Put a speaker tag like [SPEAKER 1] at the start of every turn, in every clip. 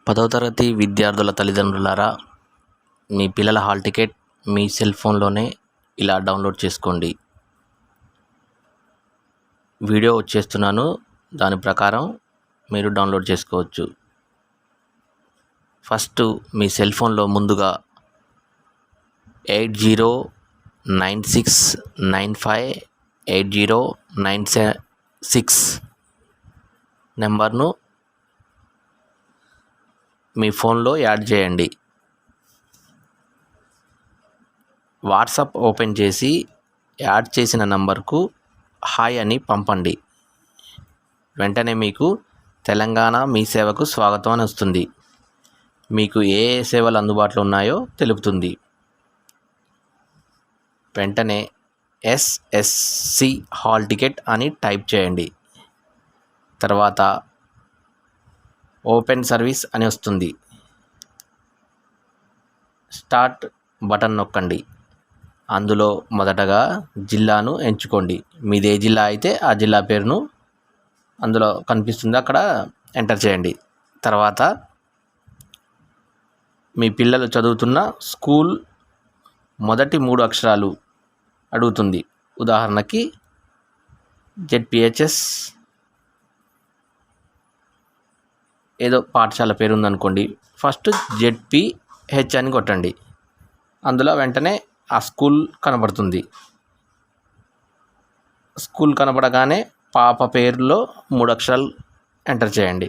[SPEAKER 1] 10వ తరగతి విద్యార్థుల తల్లిదండ్రులారా, మీ పిల్లల హాల్ టికెట్ మీ సెల్ ఫోన్లోనే ఇలా డౌన్లోడ్ చేసుకోండి. వీడియో వచ్చేస్తున్నాను, దాని ప్రకారం మీరు డౌన్లోడ్ చేసుకోవచ్చు. ఫస్ట్ మీ సెల్ ఫోన్లో ముందుగా 8096958096 నెంబర్ను మీ ఫోన్లో యాడ్ చేయండి. వాట్సాప్ ఓపెన్ చేసి యాడ్ చేసిన నంబర్కు హాయ్ అని పంపండి. వెంటనే మీకు తెలంగాణ మీ సేవకు స్వాగతం అని వస్తుంది. మీకు ఏ సేవలు అందుబాటులో ఉన్నాయో తెలుపుతుంది. వెంటనే SSC హాల్ టికెట్ అని టైప్ చేయండి. తర్వాత ఓపెన్ సర్వీస్ అని వస్తుంది. స్టార్ట్ బటన్ నొక్కండి. అందులో మొదటగా జిల్లాను ఎంచుకోండి. మీది ఏ జిల్లా అయితే ఆ జిల్లా పేరును అందులో కనిపిస్తుంది, అక్కడ ఎంటర్ చేయండి. తర్వాత మీ పిల్లలు చదువుతున్న స్కూల్ మొదటి 3 అక్షరాలు అడుగుతుంది. ఉదాహరణకి ZPHS ఏదో పాఠశాల పేరు ఉందనుకోండి, ఫస్ట్ ZPH అని కొట్టండి. అందులో వెంటనే ఆ స్కూల్ కనబడుతుంది. స్కూల్ కనబడగానే పాప పేరులో 3 అక్షరాలు ఎంటర్ చేయండి.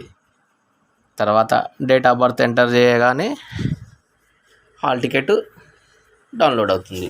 [SPEAKER 1] తర్వాత డేట్ ఆఫ్ బర్త్ ఎంటర్ చేయగానే హాల్ టికెట్ డౌన్లోడ్ అవుతుంది.